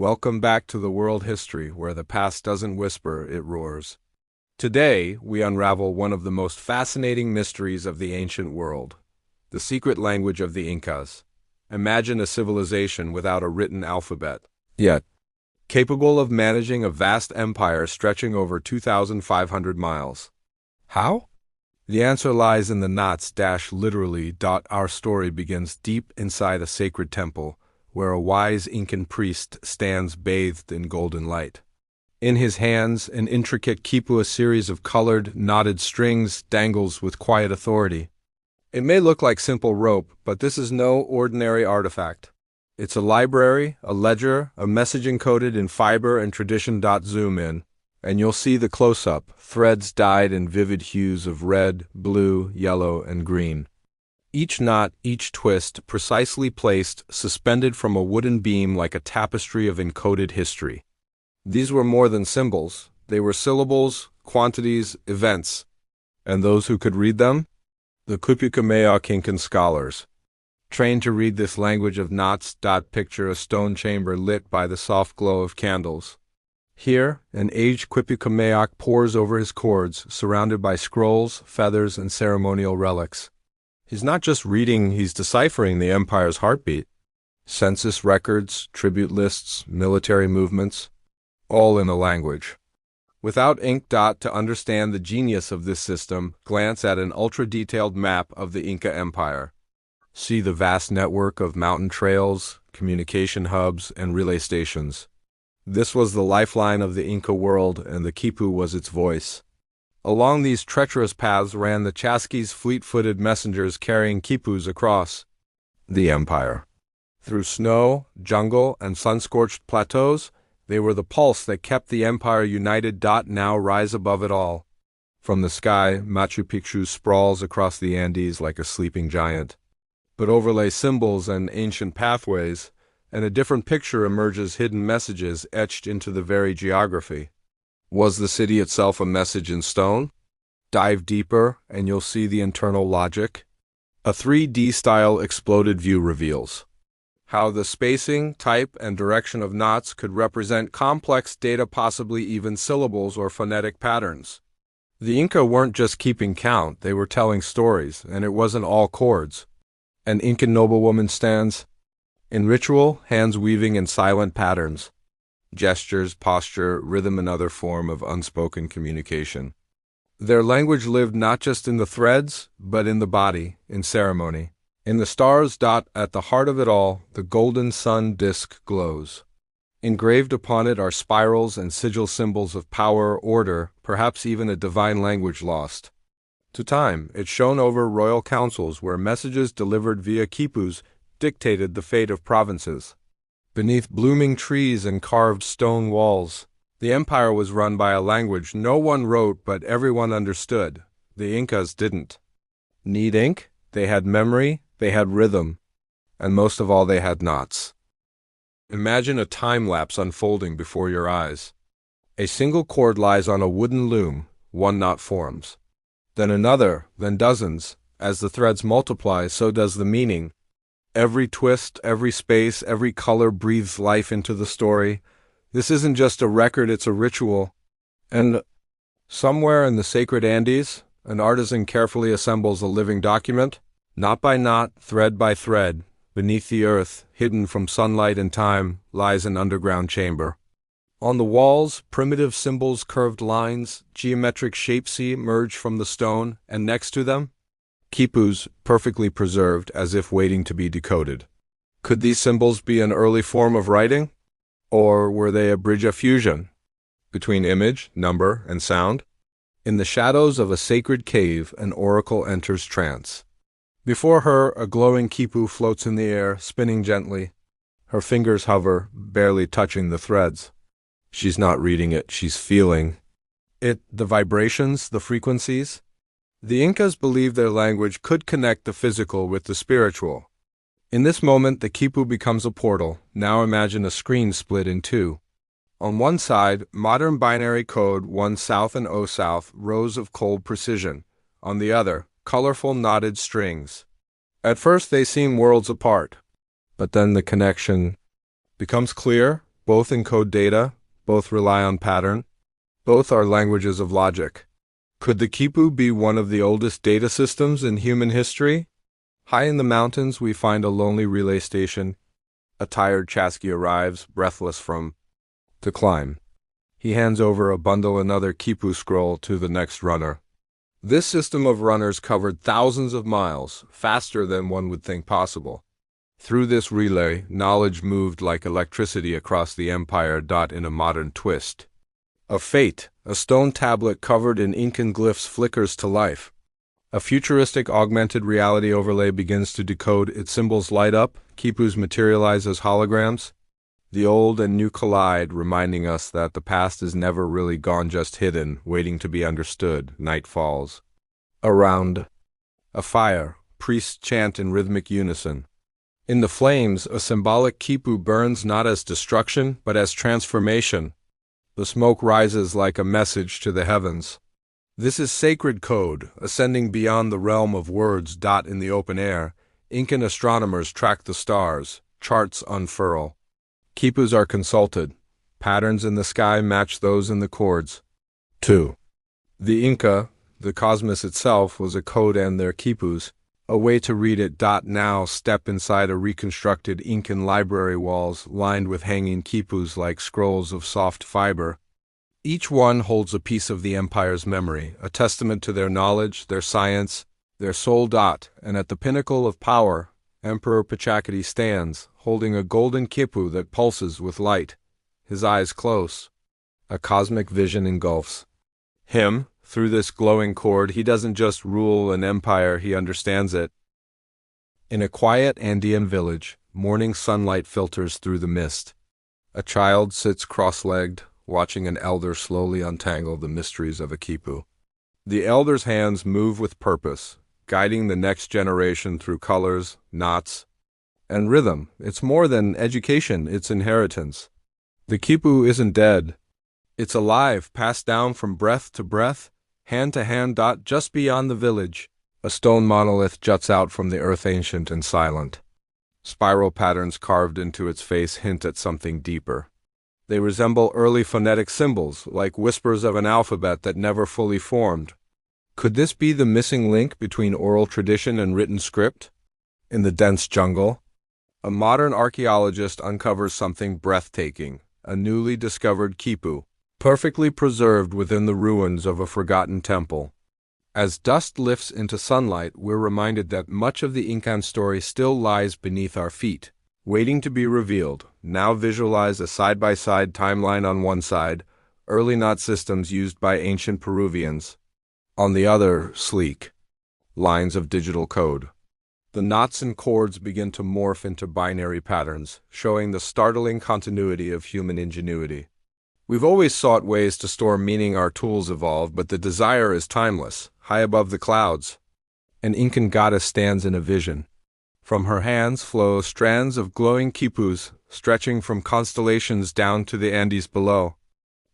Welcome back to the world history where the past doesn't whisper, it roars. Today, we unravel one of the most fascinating mysteries of the ancient world, the secret language of the Incas. Imagine a civilization without a written alphabet, yet capable of managing a vast empire stretching over 2,500 miles. How? The answer lies in the knots literally. Our story begins deep inside a sacred temple, where a wise Incan priest stands bathed in golden light. In his hands, an intricate quipu, a series of colored, knotted strings, dangles with quiet authority. It may look like simple rope, but this is no ordinary artifact. It's a library, a ledger, a message encoded in fiber and tradition. Zoom in, and you'll see the close-up, threads dyed in vivid hues of red, blue, yellow, and green. Each knot, each twist, precisely placed, suspended from a wooden beam like a tapestry of encoded history. These were more than symbols. They were syllables, quantities, events. And those who could read them? The Quipu Incan scholars. Trained to read this language of knots. Picture a stone chamber lit by the soft glow of candles. Here, an aged Quipu pores over his chords, surrounded by scrolls, feathers, and ceremonial relics. He's not just reading, he's deciphering the empire's heartbeat. Census records, tribute lists, military movements, all in a language. Without ink. To understand the genius of this system, glance at an ultra-detailed map of the Inca Empire. See the vast network of mountain trails, communication hubs, and relay stations. This was the lifeline of the Inca world, and the quipu was its voice. Along these treacherous paths ran the chasquis, fleet-footed messengers carrying quipus across the empire. Through snow, jungle, and sun-scorched plateaus, they were the pulse that kept the empire united. Now rise above it all. From the sky, Machu Picchu sprawls across the Andes like a sleeping giant. But overlay symbols and ancient pathways, and a different picture emerges, hidden messages etched into the very geography. Was the city itself a message in stone? Dive deeper, and you'll see the internal logic. A 3D-style exploded view reveals how the spacing, type, and direction of knots could represent complex data, possibly even syllables or phonetic patterns. The Inca weren't just keeping count, they were telling stories, and it wasn't all chords. An Incan noblewoman stands in ritual, hands weaving in silent patterns. Gestures, posture, rhythm, another form of unspoken communication. Their language lived not just in the threads, but in the body, in ceremony. In the stars. At the heart of it all, the golden sun disk glows. Engraved upon it are spirals and sigil, symbols of power, order, perhaps even a divine language lost to time. It shone over royal councils where messages delivered via quipus dictated the fate of provinces. Beneath blooming trees and carved stone walls, the empire was run by a language no one wrote but everyone understood. The Incas didn't need ink. They had memory, they had rhythm, and most of all they had knots. Imagine a time-lapse unfolding before your eyes. A single cord lies on a wooden loom, one knot forms. Then another, then dozens. As the threads multiply, so does the meaning. Every twist, every space, every color breathes life into the story. This isn't just a record, it's a ritual. And somewhere in the sacred Andes, an artisan carefully assembles a living document. Knot by knot, thread by thread, beneath the earth, hidden from sunlight and time, lies an underground chamber. On the walls, primitive symbols, curved lines, geometric shapes emerge from the stone, and next to them, quipus, perfectly preserved, as if waiting to be decoded. Could these symbols be an early form of writing? Or were they a bridge of fusion between image, number, and sound? In the shadows of a sacred cave, an oracle enters trance. Before her, a glowing quipu floats in the air, spinning gently. Her fingers hover, barely touching the threads. She's not reading it, she's feeling it, the vibrations, the frequencies. The Incas believed their language could connect the physical with the spiritual. In this moment, the quipu becomes a portal. Now imagine a screen split in two. On one side, modern binary code, 1 south and 0 south, rows of cold precision. On the other, colorful knotted strings. At first they seem worlds apart, but then the connection becomes clear. Both encode data, both rely on pattern, both are languages of logic. Could the Quipu be one of the oldest data systems in human history? High in the mountains, we find a lonely relay station. A tired Chasqui arrives, breathless to climb. He hands over a bundle another Quipu scroll to the next runner. This system of runners covered thousands of miles, faster than one would think possible. Through this relay, knowledge moved like electricity across the empire. In a modern twist of fate, a stone tablet covered in Incan glyphs flickers to life. A futuristic augmented reality overlay begins to decode. Its symbols light up, quipus materialize as holograms. The old and new collide, reminding us that the past is never really gone, just hidden, waiting to be understood. Night falls. Around a fire, priests chant in rhythmic unison. In the flames, a symbolic quipu burns not as destruction, but as transformation. The smoke rises like a message to the heavens. This is sacred code, ascending beyond the realm of words. In the open air, Incan astronomers track the stars, charts unfurl. Quipus are consulted. Patterns in the sky match those in the chords. 2. The Inca, the cosmos itself, was a code and their quipus, a way to read it. Now step inside a reconstructed Incan library walls lined with hanging quipus like scrolls of soft fiber. Each one holds a piece of the empire's memory, a testament to their knowledge, their science, their soul. And at the pinnacle of power, Emperor Pachacati stands, holding a golden quipu that pulses with light, his eyes close. A cosmic vision engulfs him. Through this glowing cord, he doesn't just rule an empire, he understands it. In a quiet Andean village, morning sunlight filters through the mist. A child sits cross-legged, watching an elder slowly untangle the mysteries of a quipu. The elder's hands move with purpose, guiding the next generation through colors, knots, and rhythm. It's more than education, it's inheritance. The quipu isn't dead. It's alive, passed down from breath to breath, hand to hand. Just beyond the village, a stone monolith juts out from the earth, ancient and silent. Spiral patterns carved into its face hint at something deeper. They resemble early phonetic symbols, like whispers of an alphabet that never fully formed. Could this be the missing link between oral tradition and written script? In the dense jungle, a modern archaeologist uncovers something breathtaking, a newly discovered quipu, perfectly preserved within the ruins of a forgotten temple. As dust lifts into sunlight, we're reminded that much of the Incan story still lies beneath our feet, waiting to be revealed. Now visualize a side-by-side timeline on one side, early knot systems used by ancient Peruvians. On the other, sleek lines of digital code. The knots and chords begin to morph into binary patterns, showing the startling continuity of human ingenuity. We've always sought ways to store meaning. Our tools evolve, but the desire is timeless, high above the clouds. An Incan goddess stands in a vision. From her hands flow strands of glowing quipus, stretching from constellations down to the Andes below.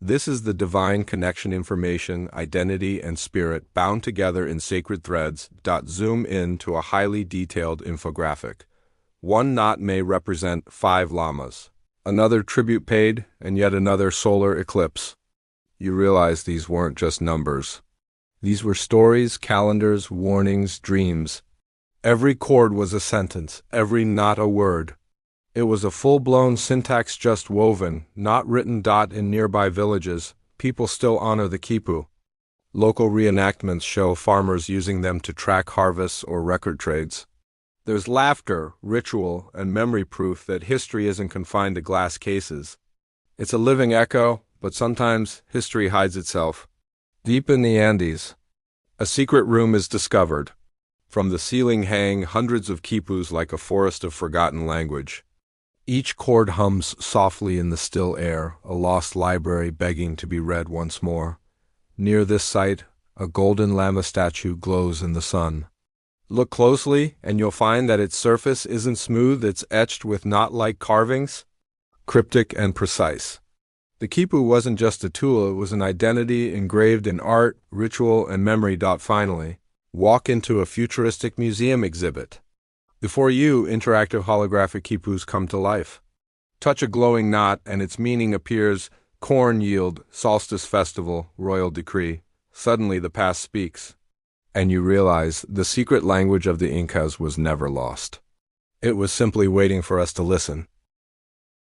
This is the divine connection, information, identity, and spirit bound together in sacred threads. Zoom in to a highly detailed infographic. One knot may represent 5 llamas, another tribute paid, and yet another solar eclipse. You realize these weren't just numbers. These were stories, calendars, warnings, dreams. Every chord was a sentence, every knot a word. It was a full-blown syntax, just woven, not written. In nearby villages, people still honor the quipu. Local reenactments show farmers using them to track harvests or record trades. There's laughter, ritual, and memory, proof that history isn't confined to glass cases. It's a living echo, but sometimes history hides itself. Deep in the Andes, a secret room is discovered. From the ceiling hang hundreds of quipus like a forest of forgotten language. Each chord hums softly in the still air, a lost library begging to be read once more. Near this site, a golden llama statue glows in the sun. Look closely, and you'll find that its surface isn't smooth, it's etched with knot-like carvings, cryptic and precise. The quipu wasn't just a tool, it was an identity engraved in art, ritual, and memory. Finally, walk into a futuristic museum exhibit. Before you, interactive holographic quipus come to life. Touch a glowing knot, and its meaning appears: corn yield, solstice festival, royal decree. Suddenly the past speaks, and you realize the secret language of the Incas was never lost. It was simply waiting for us to listen.